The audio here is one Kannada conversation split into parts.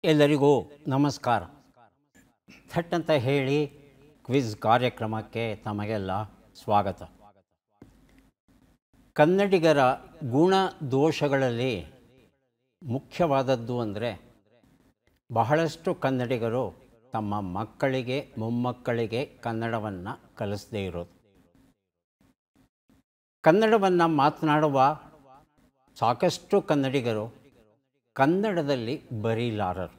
ಎಲ್ಲರಿಗೂ ನಮಸ್ಕಾರ. ಥಟ್ ಅಂತ ಹೇಳಿ ಕ್ವಿಜ್ ಕಾರ್ಯಕ್ರಮಕ್ಕೆ ತಮಗೆಲ್ಲ ಸ್ವಾಗತ. ಕನ್ನಡಿಗರ ಗುಣ ದೋಷಗಳಲ್ಲಿ ಮುಖ್ಯವಾದದ್ದು ಅಂದರೆ ಬಹಳಷ್ಟು ಕನ್ನಡಿಗರು ತಮ್ಮ ಮಕ್ಕಳಿಗೆ ಮೊಮ್ಮಕ್ಕಳಿಗೆ ಕನ್ನಡವನ್ನು ಕಲಿಸದೇ ಇರೋದು. ಕನ್ನಡವನ್ನು ಮಾತನಾಡುವ ಸಾಕಷ್ಟು ಕನ್ನಡಿಗರು ಕನ್ನಡದಲ್ಲಿ ಬರೀಲಾರರು.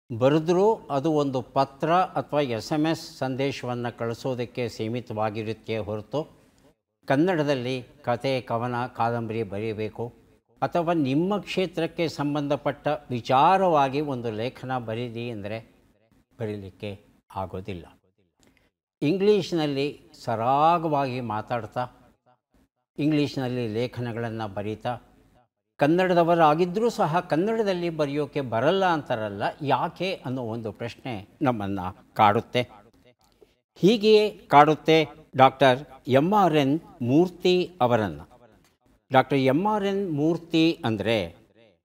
ಬರೆದರೂ ಅದು ಒಂದು ಪತ್ರ ಅಥವಾ SMS ಸಂದೇಶವನ್ನು ಕಳಿಸೋದಕ್ಕೆ ಸೀಮಿತವಾಗಿರುತ್ತೆ ಹೊರತು ಕನ್ನಡದಲ್ಲಿ ಕತೆ, ಕವನ, ಕಾದಂಬರಿ ಬರೀಬೇಕು ಅಥವಾ ನಿಮ್ಮ ಕ್ಷೇತ್ರಕ್ಕೆ ಸಂಬಂಧಪಟ್ಟ ವಿಚಾರವಾಗಿ ಒಂದು ಲೇಖನ ಬರೀದಿ ಅಂದರೆ ಬರೀಲಿಕ್ಕೆ ಆಗೋದಿಲ್ಲ. ಇಂಗ್ಲೀಷ್ನಲ್ಲಿ ಸರಾಗವಾಗಿ ಮಾತಾಡ್ತಾ ಇಂಗ್ಲೀಷ್ನಲ್ಲಿ ಲೇಖನಗಳನ್ನು ಬರೀತಾ ಕನ್ನಡದವರಾಗಿದ್ದರೂ ಸಹ ಕನ್ನಡದಲ್ಲಿ ಬರೆಯೋಕ್ಕೆ ಬರಲ್ಲ ಅಂತಾರಲ್ಲ, ಯಾಕೆ ಅನ್ನೋ ಒಂದು ಪ್ರಶ್ನೆ ನಮ್ಮನ್ನು ಕಾಡುತ್ತೆ. ಹೀಗೆಯೇ ಕಾಡುತ್ತೆ ಡಾಕ್ಟರ್ MRN ಮೂರ್ತಿ ಅವರನ್ನು. ಡಾಕ್ಟರ್ MRN ಮೂರ್ತಿ ಅಂದರೆ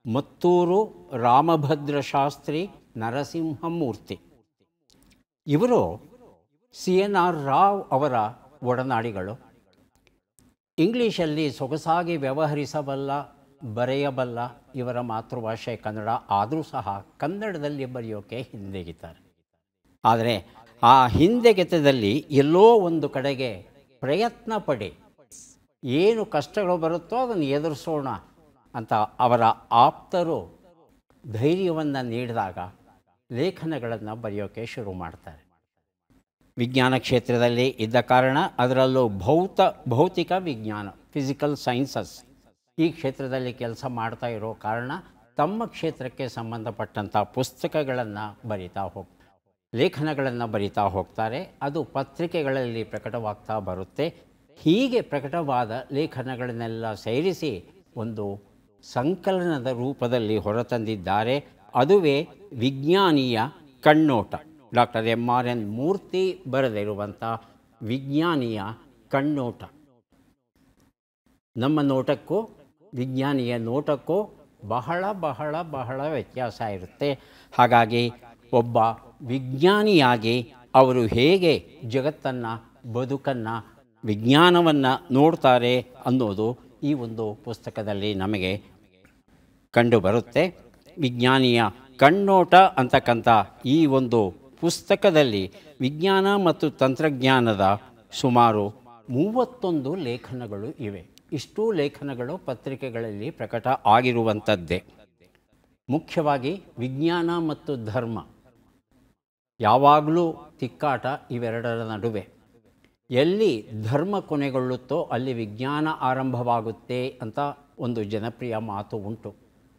ಮತ್ತೂರು ರಾಮಭದ್ರ ಶಾಸ್ತ್ರಿ ನರಸಿಂಹಮೂರ್ತಿ. ಇವರು CNR ರಾವ್ ಅವರ ಒಡನಾಡಿಗಳು. ಇಂಗ್ಲೀಷಲ್ಲಿ ಸೊಗಸಾಗಿ ವ್ಯವಹರಿಸಬಲ್ಲ, ಬರೆಯಬಲ್ಲ ಇವರ ಮಾತೃಭಾಷೆ ಕನ್ನಡ ಆದರೂ ಸಹ ಕನ್ನಡದಲ್ಲಿ ಬರೆಯೋಕ್ಕೆ ಹಿಂದೆಗಿತಾರೆ. ಆದರೆ ಆ ಹಿಂದೆಗೆತದಲ್ಲಿ ಎಲ್ಲೋ ಒಂದು ಕಡೆಗೆ ಪ್ರಯತ್ನ ಪಡಿ ಏನು ಕಷ್ಟಗಳು ಬರುತ್ತೋ ಅದನ್ನು ಎದುರಿಸೋಣ ಅಂತ ಅವರ ಆಪ್ತರು ಧೈರ್ಯವನ್ನು ನೀಡಿದಾಗ ಲೇಖನಗಳನ್ನು ಬರೆಯೋಕ್ಕೆ ಶುರು ಮಾಡ್ತಾರೆ. ವಿಜ್ಞಾನ ಕ್ಷೇತ್ರದಲ್ಲಿ ಇದ್ದ ಕಾರಣ, ಅದರಲ್ಲೂ ಭೌತಿಕ ವಿಜ್ಞಾನ, ಫಿಸಿಕಲ್ ಸೈನ್ಸಸ್ ಈ ಕ್ಷೇತ್ರದಲ್ಲಿ ಕೆಲಸ ಮಾಡ್ತಾ ಇರೋ ಕಾರಣ ತಮ್ಮ ಕ್ಷೇತ್ರಕ್ಕೆ ಸಂಬಂಧಪಟ್ಟಂಥ ಪುಸ್ತಕಗಳನ್ನು ಲೇಖನಗಳನ್ನು ಬರಿತಾ ಹೋಗ್ತಾರೆ. ಅದು ಪತ್ರಿಕೆಗಳಲ್ಲಿ ಪ್ರಕಟವಾಗ್ತಾ ಬರುತ್ತೆ. ಹೀಗೆ ಪ್ರಕಟವಾದ ಲೇಖನಗಳನ್ನೆಲ್ಲ ಸೇರಿಸಿ ಒಂದು ಸಂಕಲನದ ರೂಪದಲ್ಲಿ ಹೊರತಂದಿದ್ದಾರೆ. ಅದುವೇ ವಿಜ್ಞಾನಿಯ ಕಣ್ಣೋಟ. ಡಾಕ್ಟರ್ MRN ಮೂರ್ತಿ ಬರೆದಿರುವಂಥ ವಿಜ್ಞಾನಿಯ ಕಣ್ಣೋಟ. ನಮ್ಮ ನೋಟಕ್ಕೂ ವಿಜ್ಞಾನಿಯ ನೋಟಕ್ಕೂ ಬಹಳ ಬಹಳ ಬಹಳ ವ್ಯತ್ಯಾಸ ಇರುತ್ತೆ. ಹಾಗಾಗಿ ಒಬ್ಬ ವಿಜ್ಞಾನಿಯಾಗಿ ಅವರು ಹೇಗೆ ಜಗತ್ತನ್ನು, ಬದುಕನ್ನು, ವಿಜ್ಞಾನವನ್ನು ನೋಡ್ತಾರೆ ಅನ್ನೋದು ಈ ಒಂದು ಪುಸ್ತಕದಲ್ಲಿ ನಮಗೆ ಕಂಡುಬರುತ್ತೆ. ವಿಜ್ಞಾನಿಯ ಕಣ್ಣೋಟ ಅಂತಕ್ಕಂಥ ಈ ಒಂದು ಪುಸ್ತಕದಲ್ಲಿ ವಿಜ್ಞಾನ ಮತ್ತು ತಂತ್ರಜ್ಞಾನದ ಸುಮಾರು 31 ಲೇಖನಗಳು ಇವೆ. ಇಷ್ಟೂ ಲೇಖನಗಳು ಪತ್ರಿಕೆಗಳಲ್ಲಿ ಪ್ರಕಟ ಆಗಿರುವಂಥದ್ದೇ. ಮುಖ್ಯವಾಗಿ ವಿಜ್ಞಾನ ಮತ್ತು ಧರ್ಮ ಯಾವಾಗಲೂ ತಿಕ್ಕಾಟ ಇವೆರಡರ ನಡುವೆ. ಎಲ್ಲಿ ಧರ್ಮ ಕೊನೆಗೊಳ್ಳುತ್ತೋ ಅಲ್ಲಿ ವಿಜ್ಞಾನ ಆರಂಭವಾಗುತ್ತೆ ಅಂತ ಒಂದು ಜನಪ್ರಿಯ ಮಾತು ಉಂಟು.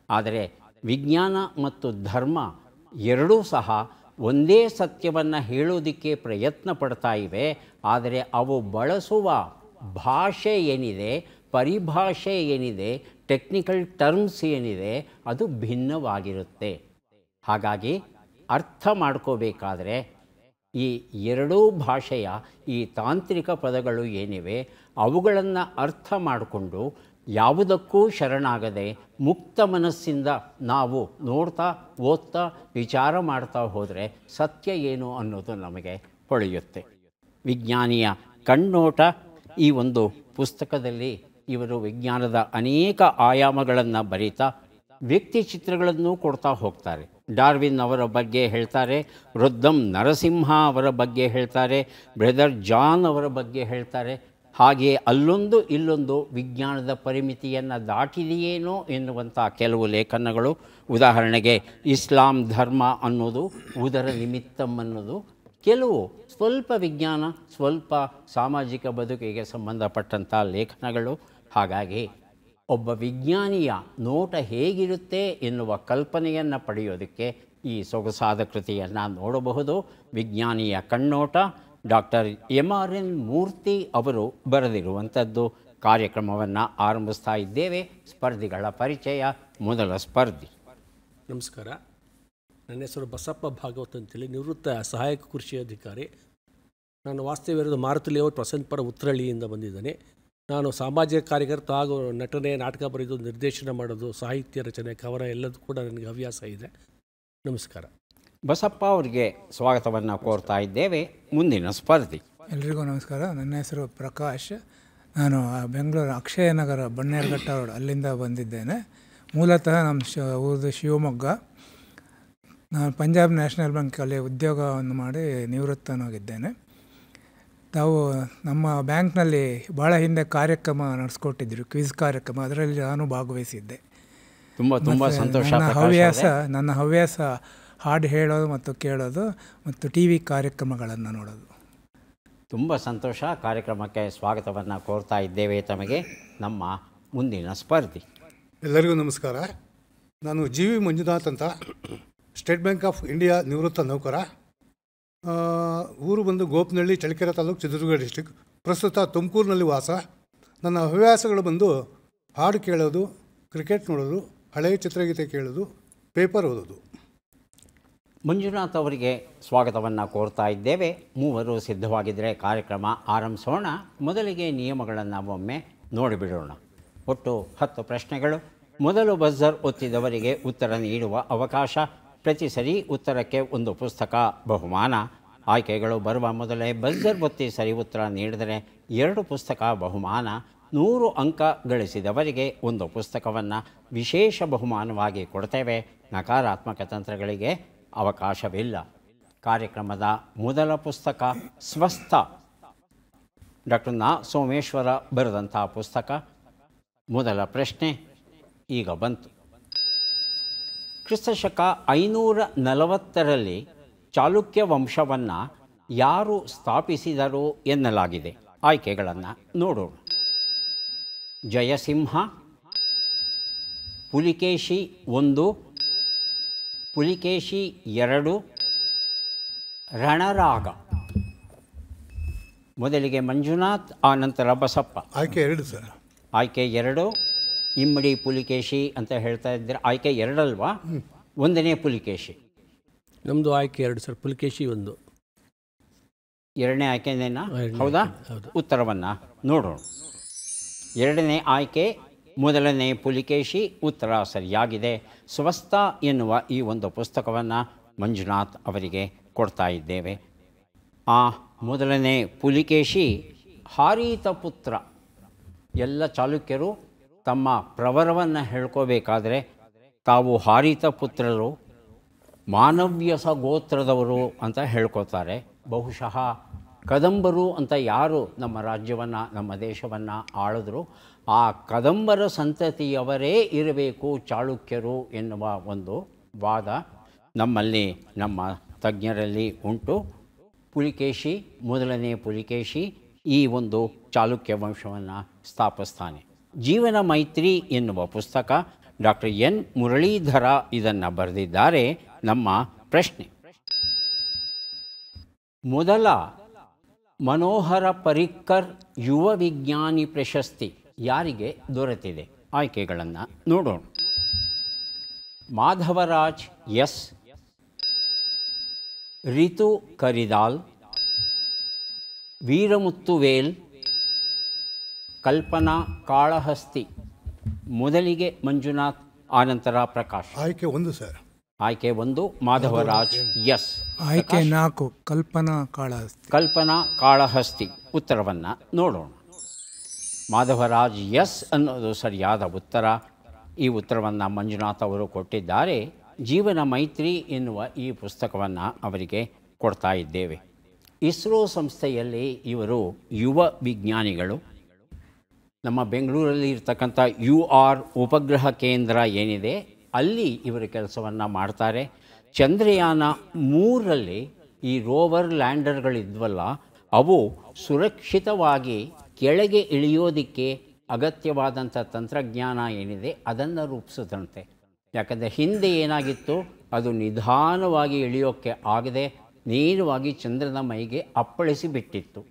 ಆದರೆ ವಿಜ್ಞಾನ ಮತ್ತು ಧರ್ಮ ಎರಡೂ ಸಹ ಒಂದೇ ಸತ್ಯವನ್ನು ಹೇಳೋದಕ್ಕೆ ಪ್ರಯತ್ನ ಪಡ್ತಾ ಇವೆ. ಆದರೆ ಅವು ಬಳಸುವ ಭಾಷೆ ಏನಿದೆ, ಪರಿಭಾಷೆ ಏನಿದೆ, ಟೆಕ್ನಿಕಲ್ ಟರ್ಮ್ಸ್ ಏನಿದೆ, ಅದು ಭಿನ್ನವಾಗಿರುತ್ತೆ. ಹಾಗಾಗಿ ಅರ್ಥ ಮಾಡ್ಕೋಬೇಕಾದ್ರೆ ಈ ಎರಡೂ ಭಾಷೆಯ ಈ ತಾಂತ್ರಿಕ ಪದಗಳು ಏನಿವೆ ಅವುಗಳನ್ನು ಅರ್ಥ ಮಾಡಿಕೊಂಡು ಯಾವುದಕ್ಕೂ ಶರಣಾಗದೆ ಮುಕ್ತ ಮನಸ್ಸಿಂದ ನಾವು ನೋಡ್ತಾ, ಓದ್ತಾ, ವಿಚಾರ ಮಾಡ್ತಾ ಹೋದರೆ ಸತ್ಯ ಏನು ಅನ್ನೋದು ನಮಗೆ ಹೊಳೆಯುತ್ತೆ. ವಿಜ್ಞಾನಿಯ ಕಣ್ಣೋಟ ಈ ಒಂದು ಪುಸ್ತಕದಲ್ಲಿ ಇವರು ವಿಜ್ಞಾನದ ಅನೇಕ ಆಯಾಮಗಳನ್ನು ಬರೀತಾ ವ್ಯಕ್ತಿ ಚಿತ್ರಗಳನ್ನು ಕೊಡ್ತಾ ಹೋಗ್ತಾರೆ. ಡಾರ್ವಿನ್ ಅವರ ಬಗ್ಗೆ ಹೇಳ್ತಾರೆ, ವೃದ್ಧಂ ನರಸಿಂಹ ಅವರ ಬಗ್ಗೆ ಹೇಳ್ತಾರೆ, ಬ್ರದರ್ ಜಾನ್ ಅವರ ಬಗ್ಗೆ ಹೇಳ್ತಾರೆ. ಹಾಗೆಯೇ ಅಲ್ಲೊಂದು ಇಲ್ಲೊಂದು ವಿಜ್ಞಾನದ ಪರಿಮಿತಿಯನ್ನು ದಾಟಿದೆಯೇನೋ ಎನ್ನುವಂಥ ಕೆಲವು ಲೇಖನಗಳು. ಉದಾಹರಣೆಗೆ ಇಸ್ಲಾಂ ಧರ್ಮ ಅನ್ನೋದು, ಉದರ ನಿಮಿತ್ತಂ ಅನ್ನೋದು, ಕೆಲವು ಸ್ವಲ್ಪ ವಿಜ್ಞಾನ, ಸ್ವಲ್ಪ ಸಾಮಾಜಿಕ ಬದುಕಿಗೆ ಸಂಬಂಧಪಟ್ಟಂಥ ಲೇಖನಗಳು. ಹಾಗಾಗಿ ಒಬ್ಬ ವಿಜ್ಞಾನಿಯ ನೋಟ ಹೇಗಿರುತ್ತೆ ಎನ್ನುವ ಕಲ್ಪನೆಯನ್ನು ಪಡೆಯೋದಕ್ಕೆ ಈ ಸೊಗಸಾದ ಕೃತಿಯನ್ನು ನೋಡಬಹುದು. ವಿಜ್ಞಾನಿಯ ಕಣ್ಣೋಟ ಡಾಕ್ಟರ್ MRN ಮೂರ್ತಿ ಅವರು ಬರೆದಿರುವಂಥದ್ದು. ಕಾರ್ಯಕ್ರಮವನ್ನು ಆರಂಭಿಸ್ತಾ ಇದ್ದೇವೆ. ಸ್ಪರ್ಧಿಗಳ ಪರಿಚಯ. ಮೊದಲ ಸ್ಪರ್ಧಿ. ನಮಸ್ಕಾರ, ನನ್ನ ಹೆಸರು ಬಸಪ್ಪ ಭಾಗವತ್ ಅಂತೇಳಿ, ನಿವೃತ್ತ ಸಹಾಯಕ ಕೃಷಿ ಅಧಿಕಾರಿ. ನಾನು ವಾಸ್ತವ್ಯ ಇರೋದು ಮಾರುತಿ ಲೇಔಟ್ ವಸಂತಪುರ ಉತ್ತರಹಳ್ಳಿಯಿಂದ ಬಂದಿದ್ದೇನೆ. ನಾನು ಸಾಮಾಜಿಕ ಕಾರ್ಯಕರ್ತ ಹಾಗೂ ನಟನೆ, ನಾಟಕ ಬರೆಯೋದು, ನಿರ್ದೇಶನ ಮಾಡೋದು, ಸಾಹಿತ್ಯ ರಚನೆ, ಕವನ ಎಲ್ಲದೂ ಕೂಡ ನನಗೆ ಹವ್ಯಾಸ ಇದೆ. ನಮಸ್ಕಾರ. ಬಸಪ್ಪ ಅವರಿಗೆ ಸ್ವಾಗತವನ್ನು ಕೋರ್ತಾ ಇದ್ದೇವೆ. ಮುಂದಿನ ಸ್ಪರ್ಧಿ. ಎಲ್ರಿಗೂ ನಮಸ್ಕಾರ. ನನ್ನ ಹೆಸರು ಪ್ರಕಾಶ್. ನಾನು ಬೆಂಗಳೂರು ಅಕ್ಷಯನಗರ ಬನ್ನೇರುಘಟ್ಟ ರೋಡ್ ಅಲ್ಲಿಂದ ಬಂದಿದ್ದೇನೆ. ಮೂಲತಃ ನಮ್ಮ ಊರದು ಶಿವಮೊಗ್ಗ. ನಾನು ಪಂಜಾಬ್ ನ್ಯಾಷನಲ್ ಬ್ಯಾಂಕಲ್ಲಿ ಉದ್ಯೋಗವನ್ನು ಮಾಡಿ ನಿವೃತ್ತನಾಗಿದ್ದೇನೆ. ತಾವು ನಮ್ಮ ಬ್ಯಾಂಕ್ನಲ್ಲಿ ಭಾಳ ಹಿಂದೆ ಕಾರ್ಯಕ್ರಮ ನಡೆಸ್ಕೊಟ್ಟಿದ್ರು, ಕ್ವಿಜ್ ಕಾರ್ಯಕ್ರಮ. ಅದರಲ್ಲಿ ನಾನು ಭಾಗವಹಿಸಿದ್ದೆ. ತುಂಬ ಸಂತೋಷ. ನನ್ನ ಹವ್ಯಾಸ ಹಾಡು ಹೇಳೋದು ಮತ್ತು ಕೇಳೋದು ಮತ್ತು ಟಿ ವಿ ಕಾರ್ಯಕ್ರಮಗಳನ್ನು ನೋಡೋದು. ತುಂಬ ಸಂತೋಷ. ಕಾರ್ಯಕ್ರಮಕ್ಕೆ ಸ್ವಾಗತವನ್ನು ಕೋರ್ತಾ ಇದ್ದೇವೆ ತಮಗೆ. ನಮ್ಮ ಮುಂದಿನ ಸ್ಪರ್ಧಿ. ಎಲ್ಲರಿಗೂ ನಮಸ್ಕಾರ. ನಾನು ಜಿ ವಿ ಮಂಜುನಾಥ್ ಅಂತ, ಸ್ಟೇಟ್ ಬ್ಯಾಂಕ್ ಆಫ್ ಇಂಡಿಯಾ ನಿವೃತ್ತ ನೌಕರ. ಊರು ಬಂದು ಗೋಪನಹಳ್ಳಿ, ಚಳ್ಳಕೆರೆ ತಾಲೂಕು, ಚಿತ್ರದುರ್ಗ ಡಿಸ್ಟಿಕ್. ಪ್ರಸ್ತುತ ತುಮಕೂರಿನಲ್ಲಿ ವಾಸ. ನನ್ನ ಹವ್ಯಾಸಗಳು ಬಂದು ಹಾಡು ಕೇಳೋದು, ಕ್ರಿಕೆಟ್ ನೋಡೋದು, ಹಳೆಯ ಚಿತ್ರಗೀತೆ ಕೇಳೋದು, ಪೇಪರ್ ಓದೋದು. ಮಂಜುನಾಥ್ ಅವರಿಗೆ ಸ್ವಾಗತವನ್ನು ಕೋರ್ತಾ ಇದ್ದೇವೆ. ಮೂವರು ಸಿದ್ಧವಾಗಿದ್ದರೆ ಕಾರ್ಯಕ್ರಮ ಆರಂಭಿಸೋಣ. ಮೊದಲಿಗೆ ನಿಯಮಗಳನ್ನು ಒಮ್ಮೆ ನೋಡಿಬಿಡೋಣ. ಒಟ್ಟು 10 ಪ್ರಶ್ನೆಗಳು. ಮೊದಲು ಬಜರ್ ಒತ್ತಿದವರಿಗೆ ಉತ್ತರ ನೀಡುವ ಅವಕಾಶ. ಪ್ರತಿ ಸರಿ ಉತ್ತರಕ್ಕೆ ಒಂದು ಪುಸ್ತಕ ಬಹುಮಾನ. ಆಯ್ಕೆಗಳು ಬರುವ ಮೊದಲೇ ಬಜರ್ ಒತ್ತಿ ಸರಿ ಉತ್ತರ ನೀಡಿದರೆ 2 ಪುಸ್ತಕ ಬಹುಮಾನ. 100 ಅಂಕ ಗಳಿಸಿದವರಿಗೆ ಒಂದು ಪುಸ್ತಕವನ್ನು ವಿಶೇಷ ಬಹುಮಾನವಾಗಿ ಕೊಡ್ತೇವೆ. ನಕಾರಾತ್ಮಕ ತಂತ್ರಗಳಿಗೆ ಅವಕಾಶವಿಲ್ಲ. ಕಾರ್ಯಕ್ರಮದ ಮೊದಲ ಪುಸ್ತಕ ಸ್ವಸ್ಥ, ಡಾಕ್ಟರ್ ನಾ ಸೋಮೇಶ್ವರ ಬರೆದಂಥ ಪುಸ್ತಕ. ಮೊದಲ ಪ್ರಶ್ನೆ ಈಗ ಬಂತು. ಕ್ರಿಸ್ತಶಕ 540ರಲ್ಲಿ ಚಾಲುಕ್ಯ ವಂಶವನ್ನು ಯಾರು ಸ್ಥಾಪಿಸಿದರು ಎನ್ನಲಾಗಿದೆ? ಆಯ್ಕೆಗಳನ್ನು ನೋಡೋಣ. ಜಯಸಿಂಹ, ಪುಲಿಕೇಶಿ 1, ಪುಲಿಕೇಶಿ 2, ರಣರಾಗ. ಮೊದಲಿಗೆ ಮಂಜುನಾಥ್, ಆನಂತರ ಬಸಪ್ಪ. ಆಯ್ಕೆ 2 ಸರ್. ಆಯ್ಕೆ 2 ಇಮ್ಮಡಿ ಪುಲಿಕೇಶಿ ಅಂತ ಹೇಳ್ತಾ ಇದ್ದರೆ ಆಯ್ಕೆ 2 ಅಲ್ವಾ? 1ನೇ ಪುಲಿಕೇಶಿ. ನಮ್ಮದು ಆಯ್ಕೆ 2 ಸರ್. ಪುಲಿಕೇಶಿ 1. 2ನೇ ಆಯ್ಕೆನೇನಾ? ಹೌದಾ? ಉತ್ತರವನ್ನು ನೋಡೋಣ. 2ನೇ ಆಯ್ಕೆ 1ನೇ ಪುಲಿಕೇಶಿ. ಉತ್ತರ ಸರಿಯಾಗಿದೆ. ಸ್ವಸ್ಥ ಎನ್ನುವ ಈ ಒಂದು ಪುಸ್ತಕವನ್ನು ಮಂಜುನಾಥ್ ಅವರಿಗೆ ಕೊಡ್ತಾ ಇದ್ದೇವೆ. ಆ 1ನೇ ಪುಲಿಕೇಶಿ ಹಾರೀತ ಪುತ್ರ. ಎಲ್ಲ ಚಾಲುಕ್ಯರು ತಮ್ಮ ಪ್ರವರವನ್ನು ಹೇಳ್ಕೋಬೇಕಾದ್ರೆ ತಾವು ಹಾರೀತ ಪುತ್ರರು, ಮಾನವ್ಯಸ ಗೋತ್ರದವರು ಅಂತ ಹೇಳ್ಕೋತಾರೆ. ಬಹುಶಃ ಕದಂಬರು ಅಂತ ಯಾರು ನಮ್ಮ ರಾಜ್ಯವನ್ನು, ನಮ್ಮ ದೇಶವನ್ನು ಆಳಿದ್ರು, ಆ ಕದಂಬರ ಸಂತತಿಯವರೇ ಇರಬೇಕು ಚಾಳುಕ್ಯರು ಎನ್ನುವ ಒಂದು ವಾದ ನಮ್ಮಲ್ಲಿ, ನಮ್ಮ ತಜ್ಞರಲ್ಲಿ ಉಂಟು. ಪುಲಿಕೇಶಿ, 1ನೇ ಪುಲಿಕೇಶಿ ಈ ಒಂದು ಚಾಲುಕ್ಯ ವಂಶವನ್ನು ಸ್ಥಾಪಿಸ್ತಾನೆ. ಜೀವನ ಮೈತ್ರಿ ಎನ್ನುವ ಪುಸ್ತಕ ಡಾಕ್ಟರ್ ಎನ್ ಮುರಳೀಧರ ಇದನ್ನು ಬರೆದಿದ್ದಾರೆ. ನಮ್ಮ ಪ್ರಶ್ನೆ: ಮೊದಲ ಮನೋಹರ ಪರಿಕ್ಕರ್ ಯುವ ವಿಜ್ಞಾನಿ ಪ್ರಶಸ್ತಿ ಯಾರಿಗೆ ದೊರೆತಿದೆ? ಆಯ್ಕೆಗಳನ್ನು ನೋಡೋಣ. ಮಾಧವರಾಜ್ ಎಸ್, ರಿತು ಕರಿದಾಲ್, ವೀರಮುತ್ತುವೇಲ್, ಕಲ್ಪನಾ ಕಾಳಹಸ್ತಿ. ಮೊದಲಿಗೆ ಮಂಜುನಾಥ್, ಆನಂತರ ಪ್ರಕಾಶ್. ಆಯ್ಕೆ 1 ಸರ್. ಆಯ್ಕೆ 1 ಮಾಧವರಾಜ್ ಎಸ್. ಆಯ್ಕೆ 4 ಕಲ್ಪನಾ ಕಾಳಹಸ್ತಿ. ಕಲ್ಪನಾ ಕಾಳಹಸ್ತಿ. ಉತ್ತರವನ್ನು ನೋಡೋಣ. ಮಾಧವರಾಜ್ ಎಸ್ ಅನ್ನೋದು ಸರಿಯಾದ ಉತ್ತರ. ಈ ಉತ್ತರವನ್ನು ಮಂಜುನಾಥ್ ಅವರು ಕೊಟ್ಟಿದ್ದಾರೆ. ಜೀವನ ಮೈತ್ರಿ ಎನ್ನುವ ಈ ಪುಸ್ತಕವನ್ನು ಅವರಿಗೆ ಕೊಡ್ತಾ ಇದ್ದೇವೆ. ಇಸ್ರೋ ಸಂಸ್ಥೆಯಲ್ಲಿ ಇವರು ಯುವ ವಿಜ್ಞಾನಿಗಳು. ನಮ್ಮ ಬೆಂಗಳೂರಲ್ಲಿ ಇರ್ತಕ್ಕಂಥ UR ಉಪಗ್ರಹ ಕೇಂದ್ರ ಏನಿದೆ ಅಲ್ಲಿ ಇವರು ಕೆಲಸವನ್ನು ಮಾಡ್ತಾರೆ. ಚಂದ್ರಯಾನ 3ರಲ್ಲಿ ಈ ರೋವರ್ ಲ್ಯಾಂಡರ್ಗಳಿದ್ವಲ್ಲ, ಅವು ಸುರಕ್ಷಿತವಾಗಿ ಕೆಳಗೆ ಇಳಿಯೋದಕ್ಕೆ ಅಗತ್ಯವಾದಂಥ ತಂತ್ರಜ್ಞಾನ ಏನಿದೆ ಅದನ್ನು ರೂಪಿಸಿದಂತೆ. ಯಾಕಂದರೆ ಹಿಂದೆ ಏನಾಗಿತ್ತು, ಅದು ನಿಧಾನವಾಗಿ ಇಳಿಯೋಕ್ಕೆ ಆಗದೆ ನೇರವಾಗಿ ಚಂದ್ರನ ಮೈಗೆ ಅಪ್ಪಳಿಸಿ ಬಿಟ್ಟಿತ್ತು.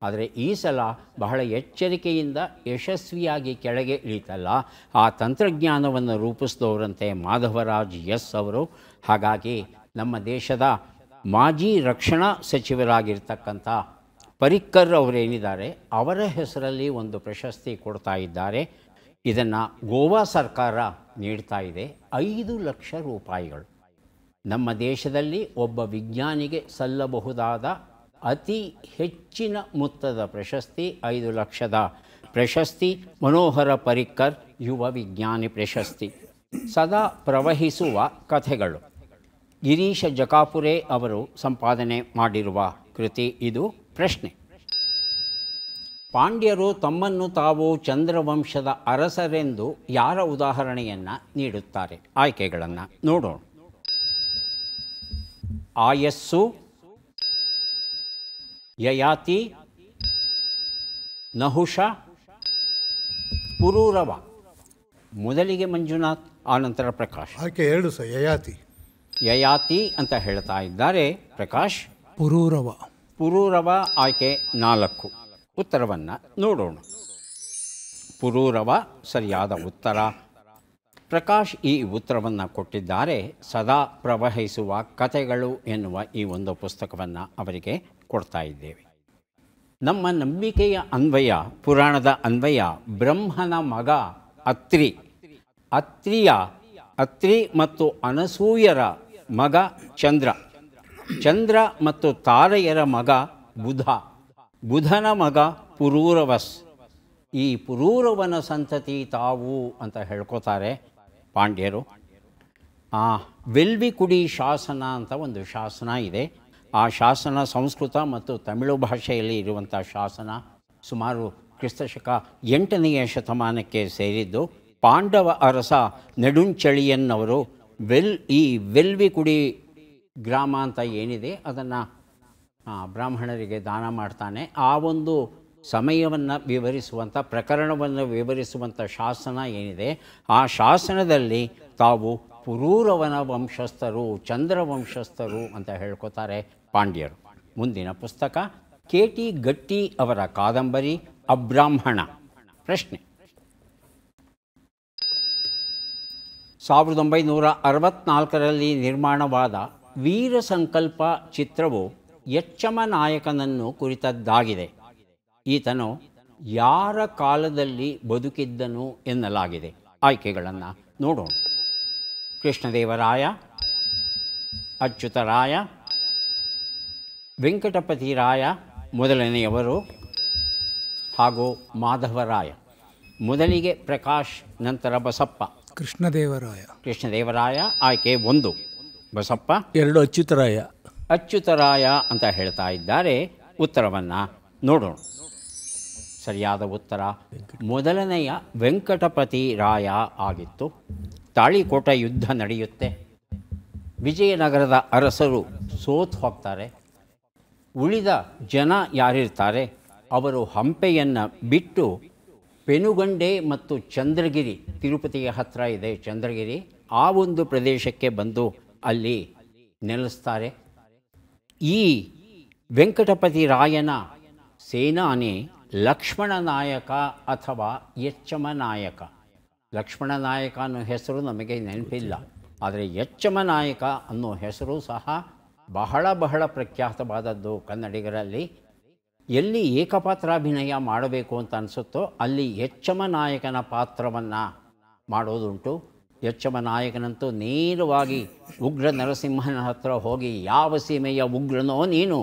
ಆದರೆ ಈ ಸಲ ಬಹಳ ಎಚ್ಚರಿಕೆಯಿಂದ ಯಶಸ್ವಿಯಾಗಿ ಕೆಳಗೆ ಇಳಿತಲ್ಲ, ಆ ತಂತ್ರಜ್ಞಾನವನ್ನು ರೂಪಿಸಿದವರಂತೆ ಮಾಧವರಾಜ್ ಎಸ್ ಅವರು. ಹಾಗಾಗಿ ನಮ್ಮ ದೇಶದ ಮಾಜಿ ರಕ್ಷಣಾ ಸಚಿವರಾಗಿರ್ತಕ್ಕಂಥ ಪರಿಕ್ಕರ್ ಅವರೇನಿದ್ದಾರೆ ಅವರ ಹೆಸರಲ್ಲಿ ಒಂದು ಪ್ರಶಸ್ತಿ ಕೊಡ್ತಾ ಇದ್ದಾರೆ. ಇದನ್ನು ಗೋವಾ ಸರ್ಕಾರ ನೀಡ್ತಾ ಇದೆ. 5 ಲಕ್ಷ ರೂಪಾಯಿಗಳು. ನಮ್ಮ ದೇಶದಲ್ಲಿ ಒಬ್ಬ ವಿಜ್ಞಾನಿಗೆ ಸಲ್ಲಬಹುದಾದ ಅತಿ ಹೆಚ್ಚಿನ ಮೊತ್ತದ ಪ್ರಶಸ್ತಿ 5 ಲಕ್ಷದ ಪ್ರಶಸ್ತಿ ಮನೋಹರ ಪರಿಕ್ಕರ್ ಯುವ ವಿಜ್ಞಾನಿ ಪ್ರಶಸ್ತಿ. ಸದಾ ಪ್ರವಹಿಸುವ ಕಥೆಗಳು, ಗಿರೀಶ ಜಕಾಪುರೆ ಅವರು ಸಂಪಾದನೆ ಮಾಡಿರುವ ಕೃತಿ ಇದು. ಪ್ರಶ್ನೆ: ಪಾಂಡ್ಯರು ತಮ್ಮನ್ನು ತಾವು ಚಂದ್ರವಂಶದ ಅರಸರೆಂದು ಯಾರ ಉದಾಹರಣೆಯನ್ನು ನೀಡುತ್ತಾರೆ? ಆಯ್ಕೆಗಳನ್ನು ನೋಡೋಣ. ಆಯಸ್ಸು, ಯಯಾತಿ, ನಹುಷ, ಪುರೂರವ. ಮೊದಲಿಗೆ ಮಂಜುನಾಥ್, ಆನಂತರ ಪ್ರಕಾಶ್. ಆಯ್ಕೆ 2 ಸರ್, ಯಯಾತಿ. ಯಯಾತಿ ಅಂತ ಹೇಳ್ತಾ ಇದ್ದಾರೆ ಪ್ರಕಾಶ್. ಪುರೂರವ. ಪುರೂರವ ಆಯ್ಕೆ 4. ಉತ್ತರವನ್ನು ನೋಡೋಣ. ಪುರೂರವ ಸರಿಯಾದ ಉತ್ತರ. ಪ್ರಕಾಶ್ ಈ ಉತ್ತರವನ್ನು ಕೊಟ್ಟಿದ್ದಾರೆ. ಸದಾ ಪ್ರವಹಿಸುವ ಕಥೆಗಳು ಎನ್ನುವ ಈ ಒಂದು ಪುಸ್ತಕವನ್ನು ಅವರಿಗೆ ಕೊಡ್ತಾ ಇದ್ದೇವೆ. ನಮ್ಮ ನಂಬಿಕೆಯ ಅನ್ವಯ, ಪುರಾಣದ ಅನ್ವಯ ಬ್ರಹ್ಮನ ಮಗ ಅತ್ರಿ, ಅತ್ರಿ ಮತ್ತು ಅನಸೂಯರ ಮಗ ಚಂದ್ರ, ಚಂದ್ರ ಮತ್ತು ತಾರೆಯರ ಮಗ ಬುಧ, ಬುಧನ ಮಗ ಪುರೂರವಸ್. ಈ ಪುರೂರವನ ಸಂತತಿ ತಾವು ಅಂತ ಹೇಳ್ಕೋತಾರೆ ಪಾಂಡ್ಯರು. ವೆಲ್ವಿಕುಡಿ ಶಾಸನ ಅಂತ ಒಂದು ಶಾಸನ ಇದೆ. ಆ ಶಾಸನ ಸಂಸ್ಕೃತ ಮತ್ತು ತಮಿಳು ಭಾಷೆಯಲ್ಲಿ ಇರುವಂಥ ಶಾಸನ. ಸುಮಾರು ಕ್ರಿಸ್ತಶಕ 8ನೇ ಶತಮಾನಕ್ಕೆ ಸೇರಿದ್ದು. ಪಾಂಡವ ಅರಸ ನೆಡುಂಚಳಿಯನ್ನವರು ಈ ವೆಲ್ವಿಕುಡಿ ಗ್ರಾಮ ಅಂತ ಏನಿದೆ ಅದನ್ನು ಬ್ರಾಹ್ಮಣರಿಗೆ ದಾನ ಮಾಡ್ತಾನೆ. ಆ ಒಂದು ಸಮಯವನ್ನು ವಿವರಿಸುವಂಥ, ಪ್ರಕರಣವನ್ನು ವಿವರಿಸುವಂಥ ಶಾಸನ ಏನಿದೆ, ಆ ಶಾಸನದಲ್ಲಿ ತಾವು ಪುರೂರವನ ವಂಶಸ್ಥರು, ಚಂದ್ರವಂಶಸ್ಥರು ಅಂತ ಹೇಳ್ಕೊತಾರೆ ಪಾಂಡ್ಯರು. ಮುಂದಿನ ಪುಸ್ತಕ KT ಗಟ್ಟಿ ಅವರ ಕಾದಂಬರಿ ಅಬ್ರಾಹ್ಮಣ. ಪ್ರಶ್ನೆ: 1964ರಲ್ಲಿ ನಿರ್ಮಾಣವಾದ ವೀರ ಸಂಕಲ್ಪ ಚಿತ್ರವು ಯಚ್ಚಮ ನಾಯಕನನ್ನು ಕುರಿತದ್ದಾಗಿದೆ. ಈತನು ಯಾರ ಕಾಲದಲ್ಲಿ ಬದುಕಿದ್ದನು ಎನ್ನಲಾಗಿದೆ? ಆಯ್ಕೆಗಳನ್ನು ನೋಡೋಣ. ಕೃಷ್ಣದೇವರಾಯ, ಅಚ್ಯುತರಾಯ, ವೆಂಕಟಪತಿರಾಯ ಮೊದಲನೆಯವರು ಹಾಗೂ ಮಾಧವರಾಯ. ಮೊದಲಿಗೆ ಪ್ರಕಾಶ್, ನಂತರ ಬಸಪ್ಪ. ಕೃಷ್ಣದೇವರಾಯ ಆಯ್ಕೆ 1. ಬಸಪ್ಪ 2. ಅಚ್ಯುತರಾಯ. ಅಚ್ಯುತರಾಯ ಅಂತ ಹೇಳ್ತಾ ಇದ್ದಾರೆ. ಉತ್ತರವನ್ನು ನೋಡೋಣ. ಸರಿಯಾದ ಉತ್ತರ ಮೊದಲನೆಯ ವೆಂಕಟಪತಿ ರಾಯ ಆಗಿತ್ತು. ತಾಳಿಕೋಟ ಯುದ್ಧ ನಡೆಯುತ್ತೆ. ವಿಜಯನಗರದ ಅರಸರು ಸೋತು ಹೋಗ್ತಾರೆ. ಉಳಿದ ಜನ ಯಾರಿರ್ತಾರೆ ಅವರು ಹಂಪೆಯನ್ನು ಬಿಟ್ಟು ಪೆನುಗಂಡೆ ಮತ್ತು ಚಂದ್ರಗಿರಿ, ತಿರುಪತಿಯ ಹತ್ತಿರ ಇದೆ ಚಂದ್ರಗಿರಿ, ಆ ಒಂದು ಪ್ರದೇಶಕ್ಕೆ ಬಂದು ಅಲ್ಲಿ ನೆಲೆಸ್ತಾರೆ. ಈ ವೆಂಕಟಪತಿ ರಾಯನ ಸೇನಾನಿ ಲಕ್ಷ್ಮಣ ನಾಯಕ ಅಥವಾ ಯಚ್ಚಮ ನಾಯಕ. ಲಕ್ಷ್ಮಣ ನಾಯಕ ಅನ್ನೋ ಹೆಸರು ನಮಗೆ ನೆನಪಿಲ್ಲ, ಆದರೆ ಯಚ್ಚಮ ನಾಯಕ ಅನ್ನೋ ಹೆಸರು ಸಹ ಬಹಳ ಪ್ರಖ್ಯಾತವಾದದ್ದು ಕನ್ನಡಿಗರಲ್ಲಿ. ಎಲ್ಲಿ ಏಕಪಾತ್ರಾಭಿನಯ ಮಾಡಬೇಕು ಅಂತ ಅನಿಸುತ್ತೋ ಅಲ್ಲಿ ಯಚ್ಚಮ ನಾಯಕನ ಪಾತ್ರವನ್ನು ಮಾಡೋದುಂಟು. ಯಚ್ಚಮ ನಾಯಕನಂತೂ ನೇರವಾಗಿ ಉಗ್ರ ನರಸಿಂಹನ ಹತ್ರ ಹೋಗಿ, ಯಾವ ಸೀಮೆಯ ಉಗ್ರನೋ ನೀನು,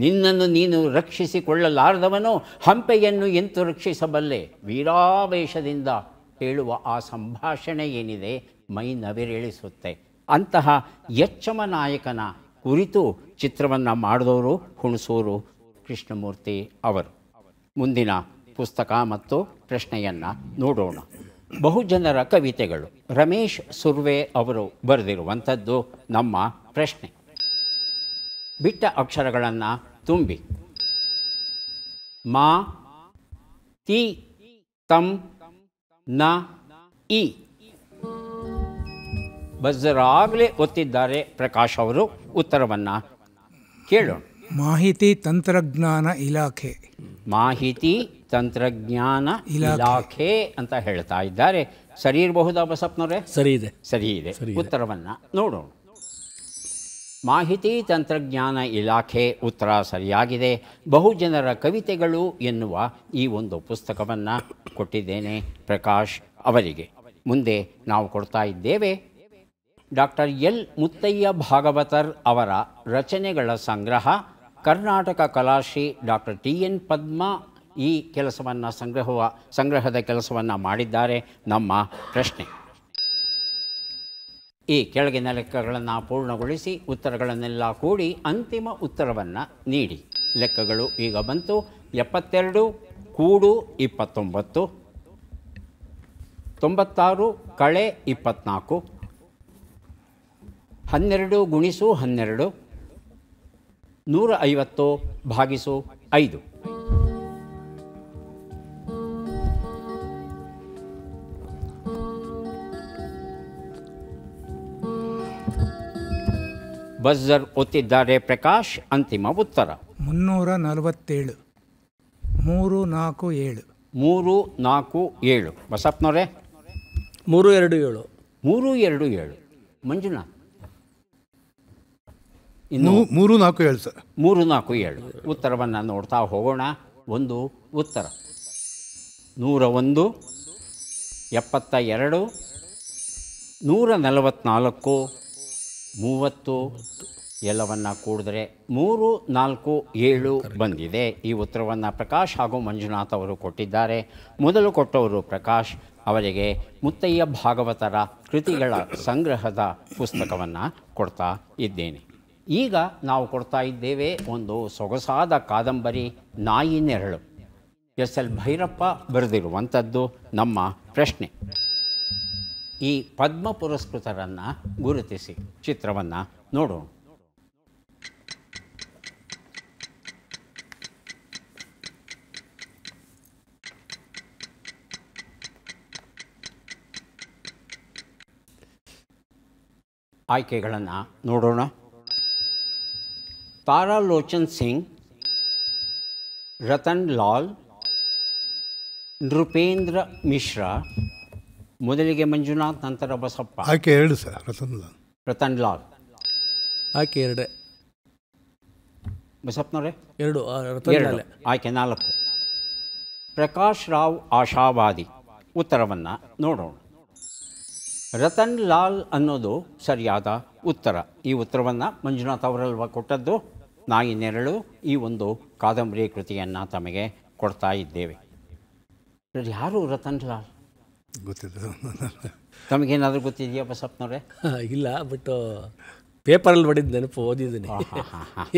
ನಿನ್ನನ್ನು ನೀನು ರಕ್ಷಿಸಿಕೊಳ್ಳಲಾರದವನು ಹಂಪೆಯನ್ನು ಎಂತು ರಕ್ಷಿಸಬಲ್ಲೆ, ವೀರಾವೇಶದಿಂದ ಹೇಳುವ ಆ ಸಂಭಾಷಣೆ ಏನಿದೆ ಮೈ ನವಿರೇಳಿಸುತ್ತೆ. ಅಂತಹ ಯಚ್ಚಮ ನಾಯಕನ ಕುರಿತು ಚಿತ್ರವನ್ನು ಮಾಡಿದವರು ಹುಣಸೂರು ಕೃಷ್ಣಮೂರ್ತಿ ಅವರು. ಮುಂದಿನ ಪುಸ್ತಕ ಮತ್ತು ಪ್ರಶ್ನೆಯನ್ನು ನೋಡೋಣ. ಬಹುಜನರ ಕವಿತೆಗಳು, ರಮೇಶ್ ಸುರ್ವೆ ಅವರು ಬರೆದಿರುವಂಥದ್ದು ನಮ್ಮ ಪ್ರಶ್ನೆ. ಬಿಟ್ಟ ಅಕ್ಷರಗಳನ್ನು ತುಂಬಿ. ಮಾ, ತಿ, ತಂ, ನ, ಇ. ಬಜ್ಜರಾಗಲೇ ಒತ್ತಿದ್ದಾರೆ ಪ್ರಕಾಶ್ ಅವರು. ಉತ್ತರವನ್ನು ಕೇಳೋಣ. ಮಾಹಿತಿ ತಂತ್ರಜ್ಞಾನ ಇಲಾಖೆ. ಮಾಹಿತಿ ತಂತ್ರಜ್ಞಾನ ಇಲಾಖೆ ಅಂತ ಹೇಳ್ತಾ ಇದ್ದಾರೆ. ಸರಿ ಇರಬಹುದಾ ಬಸಪ್ಪನವರೇ? ಸರಿ ಇದೆ. ಸರಿ ಇದೆ. ಉತ್ತರವನ್ನು ನೋಡೋಣ. ಮಾಹಿತಿ ತಂತ್ರಜ್ಞಾನ ಇಲಾಖೆ ಉತ್ತರ ಸರಿಯಾಗಿದೆ. ಬಹುಜನರ ಕವಿತೆಗಳು ಎನ್ನುವ ಈ ಒಂದು ಪುಸ್ತಕವನ್ನು ಕೊಟ್ಟಿದ್ದೇನೆ ಪ್ರಕಾಶ್ ಅವರಿಗೆ. ಮುಂದೆ ನಾವು ಕೊಡ್ತಾ ಇದ್ದೇವೆ ಡಾಕ್ಟರ್ ಎಲ್ ಮುತ್ತಯ್ಯ ಭಾಗವತರ್ ಅವರ ರಚನೆಗಳ ಸಂಗ್ರಹ. Karnataka Kalashri doctor T N Padma ಈ ಕೆಲಸವನ್ನು ಸಂಗ್ರಹದ ಕೆಲಸವನ್ನು ಮಾಡಿದ್ದಾರೆ. ನಮ್ಮ ಪ್ರಶ್ನೆ, ಈ ಕೆಳಗಿನ ಲೆಕ್ಕಗಳನ್ನು ಪೂರ್ಣಗೊಳಿಸಿ ಉತ್ತರಗಳನ್ನೆಲ್ಲ ಕೂಡಿ ಅಂತಿಮ ಉತ್ತರವನ್ನು ನೀಡಿ. ಲೆಕ್ಕಗಳು ಈಗ ಬಂತು. 72 ಕೂಡು 29, 96 ಕಳೆ 24, 12 ಗುಣಿಸು 12, 150 ಭಾಗಿಸು 5. ಬಜರ್ ಒತ್ತಿದ್ದಾರೆ ಪ್ರಕಾಶ್. ಅಂತಿಮ ಉತ್ತರ 347. 347. 347. ಬಸಪ್ಪನವರೇ 327. 327. ಮಂಜುನಾಥ್ ಇನ್ನು 347 ಸರ್. 347 ಉತ್ತರವನ್ನು ನೋಡ್ತಾ ಹೋಗೋಣ. ಒಂದು ಉತ್ತರ 101, 72, 144, 30 ಎಲ್ಲವನ್ನು ಕೂಡಿದ್ರೆ 347 ಬಂದಿದೆ. ಈ ಉತ್ತರವನ್ನು ಪ್ರಕಾಶ್ ಹಾಗೂ ಮಂಜುನಾಥ್ ಅವರು ಕೊಟ್ಟಿದ್ದಾರೆ. ಮೊದಲು ಕೊಟ್ಟವರು ಪ್ರಕಾಶ್ ಅವರಿಗೆ ಮುತ್ತಯ್ಯ ಭಾಗವತರ ಕೃತಿಗಳ ಸಂಗ್ರಹದ ಪುಸ್ತಕವನ್ನು ಕೊಡ್ತಾ ಇದ್ದೇನೆ. ಈಗ ನಾವು ಕೊಡ್ತಾ ಇದ್ದೇವೆ ಒಂದು ಸೊಗಸಾದ ಕಾದಂಬರಿ ನಾಯಿ ನೆರಳು. ಎಸ್.ಎಲ್. ಭೈರಪ್ಪ ಬರೆದಿರುವಂಥದ್ದು. ನಮ್ಮ ಪ್ರಶ್ನೆ, ಈ ಪದ್ಮ ಪುರಸ್ಕೃತರನ್ನು ಗುರುತಿಸಿ. ಚಿತ್ರವನ್ನು ನೋಡೋಣ. ಆಯ್ಕೆಗಳನ್ನು ನೋಡೋಣ. ತಾರಾಲೋಚನ್ ಸಿಂಗ್, ರತನ್ ಲಾಲ್, ನೃಪೇಂದ್ರ ಮಿಶ್ರಾ. ಮೊದಲಿಗೆ ಮಂಜುನಾಥ್, ನಂತರ ಬಸಪ್ಪ. ಆಯ್ಕೆ 2 ಸರ್. ರತನ್ ಲಾಲ್. ಆಯ್ಕೆ 2. ಬಸಪ್ಪನವರೇ 2. 2. ಆಯ್ಕೆ 4. ಪ್ರಕಾಶ್ ರಾವ್ ಆಶಾವಾದಿ. ಉತ್ತರವನ್ನು ನೋಡೋಣ. ರತನ್ ಲಾಲ್ ಅನ್ನೋದು ಸರಿಯಾದ ಉತ್ತರ. ಈ ಉತ್ತರವನ್ನು ಮಂಜುನಾಥ್ ಅವರಲ್ವ ಕೊಟ್ಟದ್ದು. ನಾಯಿ ನೆರಳು ಈ ಒಂದು ಕಾದಂಬರಿ ಕೃತಿಯನ್ನು ತಮಗೆ ಕೊಡ್ತಾ ಇದ್ದೇವೆ. ಯಾರು ರತನ್ ಲಾಲ್? ಗೊತ್ತಿಲ್ಲ. ತಮಗೇನಾದರೂ ಗೊತ್ತಿದೆಯಾ ಬಸಪ್ಪನವರೇ? ಇಲ್ಲ, ಬಟ್ ಪೇಪರಲ್ಲಿ ಹೊಡಿದ ನೆನಪು ಓದಿದ್ದೀನಿ.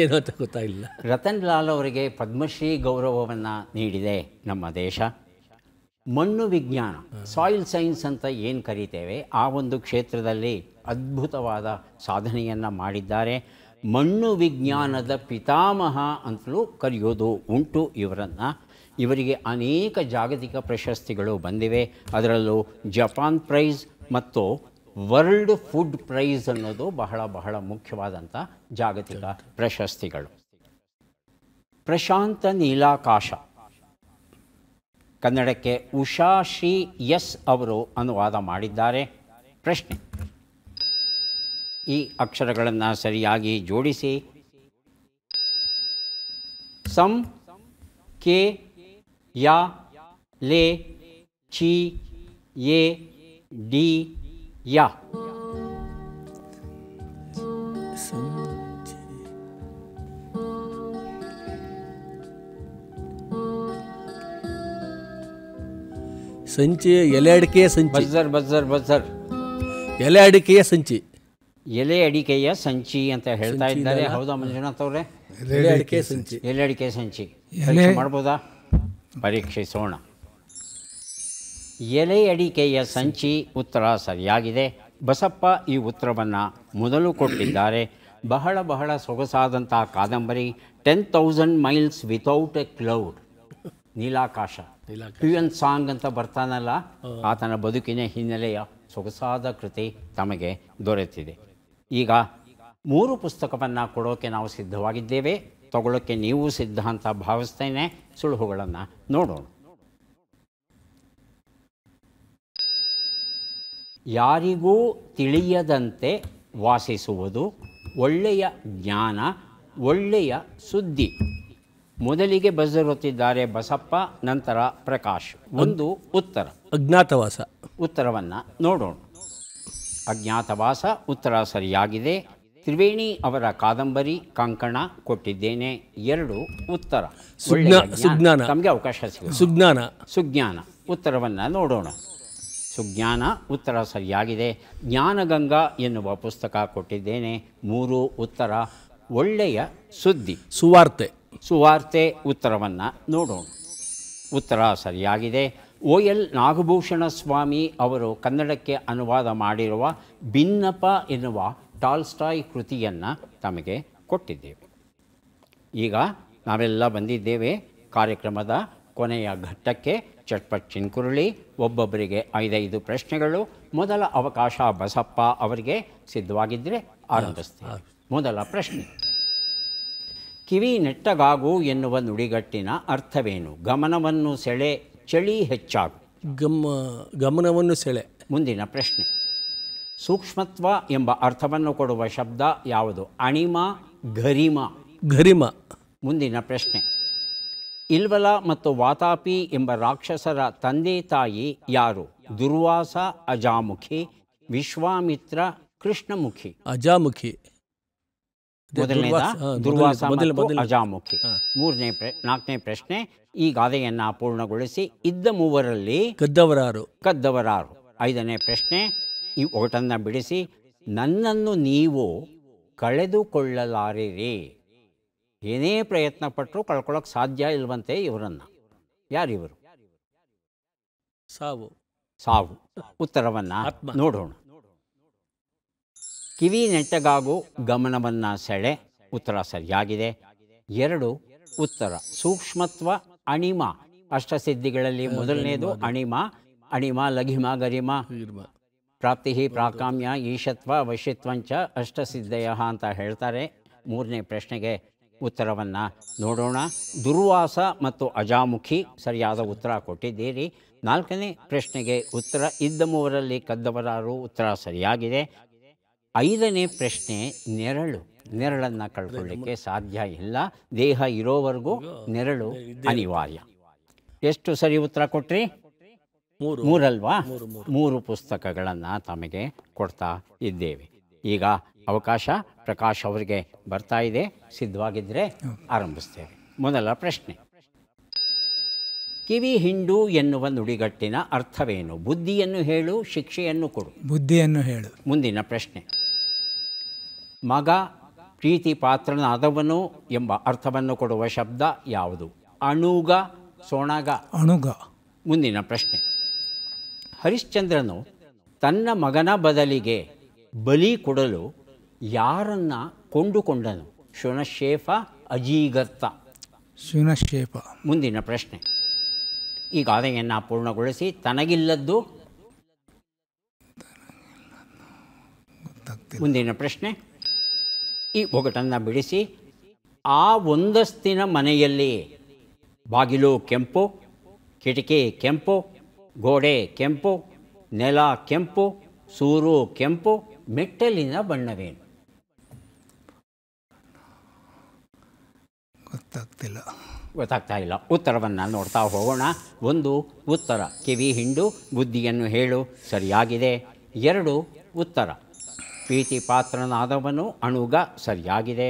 ಏನೋ ಅಂತ ಗೊತ್ತಾಗಿಲ್ಲ. ರತನ್ ಲಾಲ್ ಅವರಿಗೆ ಪದ್ಮಶ್ರೀ ಗೌರವವನ್ನು ನೀಡಿದೆ ನಮ್ಮ ದೇಶ. ಮಣ್ಣು ವಿಜ್ಞಾನ, ಸಾಯಿಲ್ ಸೈನ್ಸ್ ಅಂತ ಏನು ಕರೀತೇವೆ, ಆ ಒಂದು ಕ್ಷೇತ್ರದಲ್ಲಿ ಅದ್ಭುತವಾದ ಸಾಧನೆಯನ್ನು ಮಾಡಿದ್ದಾರೆ. ಮಣ್ಣು ವಿಜ್ಞಾನದ ಪಿತಾಮಹ ಅಂತಲೂ ಕರೆಯೋದು ಉಂಟು ಇವರನ್ನು. ಇವರಿಗೆ ಅನೇಕ ಜಾಗತಿಕ ಪ್ರಶಸ್ತಿಗಳು ಬಂದಿವೆ. ಅದರಲ್ಲೂ ಜಪಾನ್ ಪ್ರೈಸ್ ಮತ್ತು ವರ್ಲ್ಡ್ ಫುಡ್ ಪ್ರೈಸ್ ಅನ್ನೋದು ಬಹಳ ಬಹಳ ಮುಖ್ಯವಾದಂಥ ಜಾಗತಿಕ ಪ್ರಶಸ್ತಿಗಳು. ಪ್ರಶಾಂತ ನೀಲಾಕಾಶ, ಕನ್ನಡಕ್ಕೆ ಉಷಾ ಶ್ರೀ ಎಸ್ ಅವರು ಅನುವಾದ ಮಾಡಿದ್ದಾರೆ. ಪ್ರಶ್ನೆ, ಈ ಅಕ್ಷರಗಳನ್ನು ಸರಿಯಾಗಿ ಜೋಡಿಸಿ. ಸಂ, ಕೆ, ಯಾ, ಲೇ, ಚಿ, ಎ, ಡಿ, ಯಾ. ಸಂಚಿ, ಎಲೆ ಅಡಿಕೆಯ ಸಂಚಿ. Buzzer buzzer buzzer. ಎಲೆ ಅಡಿಕೆಯ ಸಂಚಿ. ಎಲೆ ಅಡಿಕೆಯ ಸಂಚಿ ಅಂತ ಹೇಳ್ತಾ ಇದ್ದಾರೆ. ಹೌದಾ ಮಂಜುನಾಥ್ ಅವರೇ? ಎಲೆ ಅಡಿಕೆ ಸಂಚಿ. ಎಲೆ ಅಡಿಕೆ ಸಂಚಿ ಪರೀಕ್ಷೆ ಮಾಡ್ಬೋದಾ? ಪರೀಕ್ಷಿಸೋಣ. ಎಲೆ ಅಡಿಕೆಯ ಸಂಚಿ ಉತ್ತರ ಸರಿಯಾಗಿದೆ. ಬಸಪ್ಪ ಈ ಉತ್ತರವನ್ನು ಮೊದಲು ಕೊಟ್ಟಿದ್ದಾರೆ. ಬಹಳ ಬಹಳ ಸೊಗಸಾದಂಥ ಕಾದಂಬರಿ 10,000 ಮೈಲ್ಸ್ ವಿತೌಟ್ ಎ ಕ್ಲೌಡ್. ನೀಲಾಕಾಶ. ಪ್ಯೂಯನ್ ಸಾಂಗ್ ಅಂತ ಬರ್ತಾನಲ್ಲ, ಆತನ ಬದುಕಿನ ಹಿನ್ನೆಲೆಯ ಸೊಗಸಾದ ಕೃತಿ ತಮಗೆ ದೊರೆತಿದೆ. ಈಗ 3 ಪುಸ್ತಕವನ್ನು ಕೊಡೋಕ್ಕೆ ನಾವು ಸಿದ್ಧವಾಗಿದ್ದೇವೆ. ತಗೊಳ್ಳೋಕ್ಕೆ ನೀವು ಸಿದ್ಧ ಅಂತ ಭಾವಿಸ್ತೇನೆ. ಸುಳುಹುಗಳನ್ನು ನೋಡೋಣ. ಯಾರಿಗೂ ತಿಳಿಯದಂತೆ ವಾಸಿಸುವುದು, ಒಳ್ಳೆಯ ಜ್ಞಾನ, ಒಳ್ಳೆಯ ಸುದ್ದಿ. ಮೊದಲಿಗೆ ಬಜರುತ್ತಿದ್ದಾರೆ ಬಸಪ್ಪ, ನಂತರ ಪ್ರಕಾಶ್. ಒಂದು ಉತ್ತರ. ಅಜ್ಞಾತವಾಸ. ಉತ್ತರವನ್ನು ನೋಡೋಣ. ಅಜ್ಞಾತವಾಸ ಉತ್ತರ ಸರಿಯಾಗಿದೆ. ತ್ರಿವೇಣಿ ಅವರ ಕಾದಂಬರಿ ಕಂಕಣ ಕೊಟ್ಟಿದ್ದೇನೆ. 2 ಉತ್ತರ. ಸುಜ್ಞಾನ. ತಮಗೆ ಅವಕಾಶ ಸಿಗುತ್ತೆ. ಸುಜ್ಞಾನ ಉತ್ತರವನ್ನು ನೋಡೋಣ. ಸುಜ್ಞಾನ ಉತ್ತರ ಸರಿಯಾಗಿದೆ. ಜ್ಞಾನಗಂಗಾ ಎನ್ನುವ ಪುಸ್ತಕ ಕೊಟ್ಟಿದ್ದೇನೆ. 3 ಉತ್ತರ. ಒಳ್ಳೆಯ ಸುದ್ದಿ. ಸುವಾರ್ತೆ ಉತ್ತರವನ್ನು ನೋಡೋಣ. ಉತ್ತರ ಸರಿಯಾಗಿದೆ. OL ನಾಗಭೂಷಣ ಸ್ವಾಮಿ ಅವರು ಕನ್ನಡಕ್ಕೆ ಅನುವಾದ ಮಾಡಿರುವ ಭಿನ್ನಪ ಎನ್ನುವ ಟಾಲ್ಸ್ಟಾಯ್ ಕೃತಿಯನ್ನು ತಮಗೆ ಕೊಟ್ಟಿದ್ದೇವೆ. ಈಗ ನಾವೆಲ್ಲ ಬಂದಿದ್ದೇವೆ ಕಾರ್ಯಕ್ರಮದ ಕೊನೆಯ ಘಟ್ಟಕ್ಕೆ. ಚಟ್ಪಟ್ ಚಿನ್ಕುರುಳಿ. ಒಬ್ಬೊಬ್ಬರಿಗೆ 5 ಪ್ರಶ್ನೆಗಳು. ಮೊದಲ ಅವಕಾಶ ಬಸಪ್ಪ ಅವರಿಗೆ. ಸಿದ್ಧವಾಗಿದ್ದರೆ ಆರಂಭಿಸ್ತೀವಿ. ಮೊದಲ ಪ್ರಶ್ನೆ. ಕಿವಿ ನೆಟ್ಟಗಾಗು ಎನ್ನುವ ನುಡಿಗಟ್ಟಿನ ಅರ್ಥವೇನು? ಗಮನವನ್ನು ಸೆಳೆ, ಚಳಿ ಹೆಚ್ಚಾಗು. ಗಮನವನ್ನು ಸೆಳೆ. ಮುಂದಿನ ಪ್ರಶ್ನೆ. ಸೂಕ್ಷ್ಮತ್ವ ಎಂಬ ಅರ್ಥವನ್ನು ಕೊಡುವ ಶಬ್ದ ಯಾವುದು? ಅಣಿಮ, ಗರಿಮ. ಮುಂದಿನ ಪ್ರಶ್ನೆ. ಇಲ್ವಲ ಮತ್ತು ವಾತಾಪಿ ಎಂಬ ರಾಕ್ಷಸರ ತಂದೆ ತಾಯಿ ಯಾರು? ದುರ್ವಾಸ, ಅಜಾಮುಖಿ, ವಿಶ್ವಾಮಿತ್ರ, ಕೃಷ್ಣಮುಖಿ. ಅಜಾಮುಖಿ. ಮೊದಲನೇದ ದುರ್ವಾಸ ಮತ್ತು ಅಜಾಮುಖಿ. 4ನೇ ಪ್ರಶ್ನೆ. ಈ ಗಾದೆಯನ್ನು ಪೂರ್ಣಗೊಳಿಸಿ. ಇದ್ದ ಮೂವರಲ್ಲಿ ಕದ್ದವರಾರು. 5ನೇ ಪ್ರಶ್ನೆ. ಈ ಒಗಟನ್ನು ಬಿಡಿಸಿ. ನನ್ನನ್ನು ನೀವು ಕಳೆದುಕೊಳ್ಳಲಾರಿರಿ. ಏನೇ ಪ್ರಯತ್ನ ಪಟ್ಟರೂ ಕಳ್ಕೊಳ್ಳೋಕೆ ಸಾಧ್ಯ ಇಲ್ವಂತೆ ಇವರನ್ನು. ಯಾರಿವರು? ಸಾವು. ಉತ್ತರವನ್ನು ನೋಡೋಣ. ಕಿವಿ ನೆಟ್ಟಗಾಗು, ಗಮನವನ್ನು ಸೆಳೆ. ಉತ್ತರ ಸರಿಯಾಗಿದೆ. 2 ಉತ್ತರ. ಸೂಕ್ಷ್ಮತ್ವ, ಅಣಿಮ. ಅಷ್ಟಸಿದ್ಧಿಗಳಲ್ಲಿ ಮೊದಲನೇದು ಅಣಿಮ, ಲಘಿಮ, ಗರಿಮ. ಪ್ರಾಪ್ತಿ, ಪ್ರಾಕಾಮ್ಯ, ಈಶತ್ವ, ವಶಿತ್ವಂಚ ಅಷ್ಟಸಿದ್ಧಯ ಅಂತ ಹೇಳ್ತಾರೆ. 3ನೇ ಪ್ರಶ್ನೆಗೆ ಉತ್ತರವನ್ನು ನೋಡೋಣ. ದುರ್ವಾಸ ಮತ್ತು ಅಜಾಮುಖಿ ಸರಿಯಾದ ಉತ್ತರ ಕೊಟ್ಟಿದ್ದೀರಿ. 4ನೇ ಪ್ರಶ್ನೆಗೆ ಉತ್ತರ. ಇದ್ದ ಮೂವರಲ್ಲಿ ಕದ್ದವರಾರು. ಉತ್ತರ ಸರಿಯಾಗಿದೆ. 5ನೇ ಪ್ರಶ್ನೆ. ನೆರಳನ್ನು ಕಳ್ಕೊಳ್ಳಿಕ್ಕೆ ಸಾಧ್ಯ ಇಲ್ಲ. ದೇಹ ಇರೋವರೆಗೂ ನೆರಳು ಅನಿವಾರ್ಯ. ಎಷ್ಟು ಸರಿ ಉತ್ತರ ಕೊಟ್ರಿ? 3 ಅಲ್ವಾ? 3 ಪುಸ್ತಕಗಳನ್ನು ತಮಗೆ ಕೊಡ್ತಾ ಇದ್ದೇವೆ. ಈಗ ಅವಕಾಶ ಪ್ರಕಾಶ್ ಅವರಿಗೆ ಬರ್ತಾ ಇದೆ. ಸಿದ್ಧವಾಗಿದ್ದರೆ ಆರಂಭಿಸ್ತೇವೆ. ಮೊದಲ ಪ್ರಶ್ನೆ. ಕಿವಿ ಹಿಂಡು ಎನ್ನುವ ನುಡಿಗಟ್ಟಿನ ಅರ್ಥವೇನು? ಬುದ್ಧಿಯನ್ನು ಹೇಳು, ಶಿಕ್ಷೆಯನ್ನು ಕೊಡು. ಬುದ್ಧಿಯನ್ನು ಹೇಳು. ಮುಂದಿನ ಪ್ರಶ್ನೆ. ಮಗ, ಪ್ರೀತಿ ಪಾತ್ರನಾದವನು ಎಂಬ ಅರ್ಥವನ್ನು ಕೊಡುವ ಶಬ್ದ ಯಾವುದು? ಅಣುಗ, ಸೊಣಗ. ಅಣುಗ. ಮುಂದಿನ ಪ್ರಶ್ನೆ. ಹರಿಶ್ಚಂದ್ರನು ತನ್ನ ಮಗನ ಬದಲಿಗೆ ಬಲಿ ಕೊಡಲು ಯಾರನ್ನ ಕೊಂಡುಕೊಂಡನು? ಶುನಶೇಫ, ಅಜೀಗರ್ತ. ಶುನಶೇಫ. ಮುಂದಿನ ಪ್ರಶ್ನೆ. ಈ ಗಾದೆಯನ್ನು ಪೂರ್ಣಗೊಳಿಸಿ. ತನಗಿಲ್ಲದ್ದು. ಮುಂದಿನ ಪ್ರಶ್ನೆ. ಈ ಒಗಟನ್ನು ಬಿಡಿಸಿ. ಆ ಒಂದಸ್ತಿನ ಮನೆಯಲ್ಲಿ ಬಾಗಿಲು ಕೆಂಪು, ಕಿಟಕಿ ಕೆಂಪು, ಗೋಡೆ ಕೆಂಪು, ನೆಲ ಕೆಂಪು, ಸೂರು ಕೆಂಪು, ಮೆಟ್ಟಲಿನ ಬಣ್ಣವೇನು? ಗೊತ್ತಾಗ್ತಾ ಇಲ್ಲ. ಉತ್ತರವನ್ನು ನೋಡ್ತಾ ಹೋಗೋಣ. 1 ಉತ್ತರ. ಕಿವಿ ಹಿಂಡು, ಬುದ್ಧಿಯನ್ನು ಹೇಳು ಸರಿಯಾಗಿದೆ. 2 ಉತ್ತರ. ಪ್ರೀತಿ ಪಾತ್ರನಾದವನು ಅಣುಗ ಸರಿಯಾಗಿದೆ.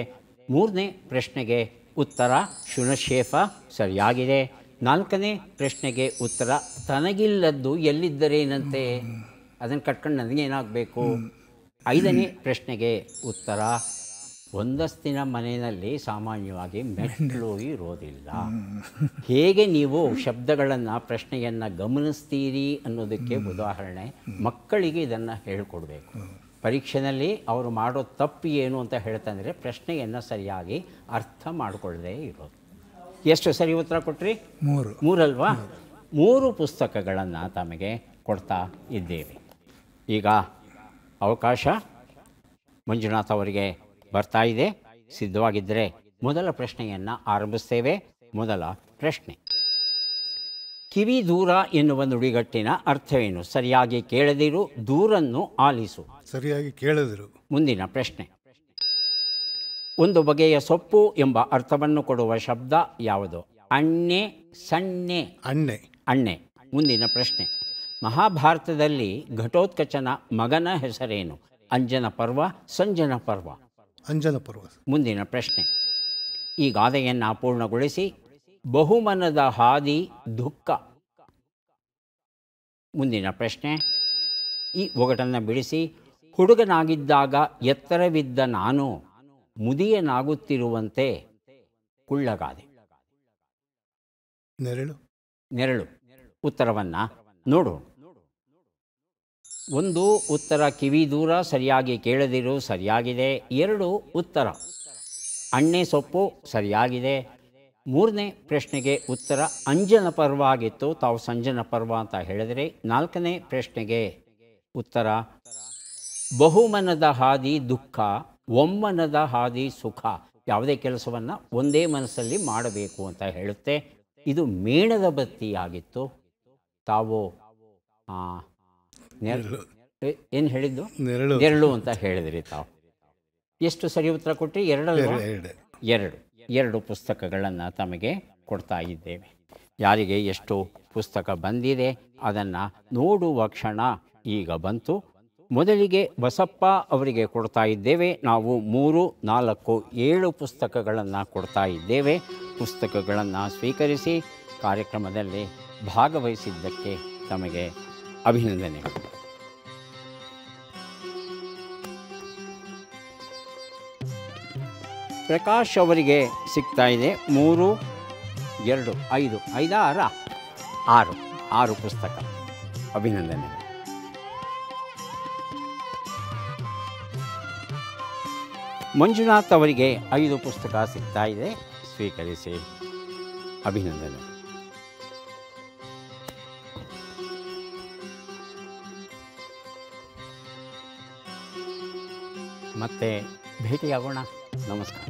3ನೇ ಪ್ರಶ್ನೆಗೆ ಉತ್ತರ ಶುನಶೇಫ ಸರಿಯಾಗಿದೆ. 4ನೇ ಪ್ರಶ್ನೆಗೆ ಉತ್ತರ ತನಗಿಲ್ಲದ್ದು ಎಲ್ಲಿದ್ದರೇನಂತೆ, ಅದನ್ನು ಕಟ್ಕೊಂಡು ನನಗೇನಾಗಬೇಕು. 5ನೇ ಪ್ರಶ್ನೆಗೆ ಉತ್ತರ ಒಂದಸ್ತಿನ ಮನೆಯಲ್ಲಿ ಸಾಮಾನ್ಯವಾಗಿ ಮೆಟ್ಲು ಇರೋದಿಲ್ಲ. ಹೇಗೆ ನೀವು ಶಬ್ದಗಳನ್ನು ಪ್ರಶ್ನೆಯನ್ನು ಗಮನಿಸ್ತೀರಿ ಅನ್ನೋದಕ್ಕೆ ಉದಾಹರಣೆ. ಮಕ್ಕಳಿಗೆ ಇದನ್ನು ಹೇಳ್ಕೊಡ್ಬೇಕು. ಪರೀಕ್ಷೆಯಲ್ಲಿ ಅವರು ಮಾಡೋ ತಪ್ಪು ಏನು ಅಂತ ಹೇಳ್ತಂದರೆ ಪ್ರಶ್ನೆಯನ್ನು ಸರಿಯಾಗಿ ಅರ್ಥ ಮಾಡಿಕೊಳ್ಳದೆ ಇರೋದು. ಎಷ್ಟು ಸರಿ ಉತ್ತರ ಕೊಟ್ರಿ? 3 ಅಲ್ವಾ? 3 ಪುಸ್ತಕಗಳನ್ನು ತಮಗೆ ಕೊಡ್ತಾ ಇದ್ದೇವೆ. ಈಗ ಅವಕಾಶ ಮಂಜುನಾಥ್ ಅವರಿಗೆ ಬರ್ತಾ ಇದೆ. ಸಿದ್ಧವಾಗಿದ್ದರೆ ಮೊದಲ ಪ್ರಶ್ನೆಯನ್ನು ಆರಂಭಿಸ್ತೇವೆ. ಮೊದಲ ಪ್ರಶ್ನೆ. ಕಿವಿ ದೂರ ಎನ್ನುವ ನುಡಿಗಟ್ಟಿನ ಅರ್ಥವೇನು? ಸರಿಯಾಗಿ ಕೇಳದಿರು, ದೂರನ್ನು ಆಲಿಸು. ಸರಿಯಾಗಿ ಕೇಳದಿರು. ಮುಂದಿನ ಪ್ರಶ್ನೆ. ಒಂದು ಬಗೆಯ ಸೊಪ್ಪು ಎಂಬ ಅರ್ಥವನ್ನು ಕೊಡುವ ಶಬ್ದ ಯಾವುದು? ಅಣ್ಣೆ, ಸಣ್ಣೆ. ಅಣ್ಣೆ. ಅಣ್ಣೆ. ಮುಂದಿನ ಪ್ರಶ್ನೆ. ಮಹಾಭಾರತದಲ್ಲಿ ಘಟೋತ್ಕಚನ ಮಗನ ಹೆಸರೇನು? ಅಂಜನ ಪರ್ವ, ಸಂಜನ ಪರ್ವ? ಅಂಜನ ಪರ್ವ. ಮುಂದಿನ ಪ್ರಶ್ನೆ. ಈ ಗಾದೆಯನ್ನು ಪೂರ್ಣಗೊಳಿಸಿ. ಬಹುಮನದ ಹಾದಿ ದುಃಖ. ಮುಂದಿನ ಪ್ರಶ್ನೆ. ಈ ಒಗಟನ್ನು ಬಿಡಿಸಿ. ಹುಡುಗನಾಗಿದ್ದಾಗ ಎತ್ತರವಿದ್ದ ನಾನು ಮುದಿಯನಾಗುತ್ತಿರುವಂತೆ ಕುಳ್ಳಗಾದೆ. ನೆರಳು. ನೆರಳು. ಉತ್ತರವನ್ನು ನೋಡು. ಒಂದು ಉತ್ತರ ಕಿವಿ ದೂರ, ಸರಿಯಾಗಿ ಕೇಳದಿರು, ಸರಿಯಾಗಿದೆ. 2 ಉತ್ತರ ಅಣ್ಣೆ ಸೊಪ್ಪು, ಸರಿಯಾಗಿದೆ. 3ನೇ ಪ್ರಶ್ನೆಗೆ ಉತ್ತರ ಅಂಜನ ಪರ್ವ ಆಗಿತ್ತು, ತಾವು ಸಂಜನ ಪರ್ವ ಅಂತ ಹೇಳಿದರೆ. 4ನೇ ಪ್ರಶ್ನೆಗೆ ಉತ್ತರ ಬಹುಮನದ ಹಾದಿ ದುಃಖ, ಒಮ್ಮನದ ಹಾದಿ ಸುಖ. ಯಾವುದೇ ಕೆಲಸವನ್ನು ಒಂದೇ ಮನಸ್ಸಲ್ಲಿ ಮಾಡಬೇಕು ಅಂತ ಹೇಳುತ್ತೆ. ಇದು ಮೇಣದ ಬತ್ತಿಯಾಗಿತ್ತು. ತಾವು ಏನು ಹೇಳಿದ್ದು? ನೆರಳು ಅಂತ ಹೇಳಿದ್ರಿ. ತಾವು ಎಷ್ಟು ಸರಿ ಉತ್ತರ ಕೊಟ್ಟರೆ? 2 ಪುಸ್ತಕಗಳನ್ನು ತಮಗೆ ಕೊಡ್ತಾ ಇದ್ದೇವೆ. ಯಾರಿಗೆ ಎಷ್ಟು ಪುಸ್ತಕ ಬಂದಿದೆ ಅದನ್ನು ನೋಡುವ ಕ್ಷಣ ಈಗ ಬಂತು. ಮೊದಲಿಗೆ ಬಸಪ್ಪ ಅವರಿಗೆ ಕೊಡ್ತಾ ಇದ್ದೇವೆ. ನಾವು 3, 4, 7 ಪುಸ್ತಕಗಳನ್ನು ಕೊಡ್ತಾ ಇದ್ದೇವೆ. ಪುಸ್ತಕಗಳನ್ನು ಸ್ವೀಕರಿಸಿ ಕಾರ್ಯಕ್ರಮದಲ್ಲಿ ಭಾಗವಹಿಸಿದ್ದಕ್ಕೆ ತಮಗೆ ಅಭಿನಂದನೆಗಳು. ಪ್ರಕಾಶ್ ಅವರಿಗೆ ಸಿಗ್ತಾ ಇದೆ 3, 2, 5, 5, 6 ಪುಸ್ತಕ. ಅಭಿನಂದನೆ. ಮಂಜುನಾಥ್ ಅವರಿಗೆ 5 ಪುಸ್ತಕ ಸಿಗ್ತಾ ಇದೆ, ಸ್ವೀಕರಿಸಿ. ಅಭಿನಂದನೆ. ಮತ್ತೆ ಭೇಟಿಯಾಗೋಣ. ನಮಸ್ಕಾರ.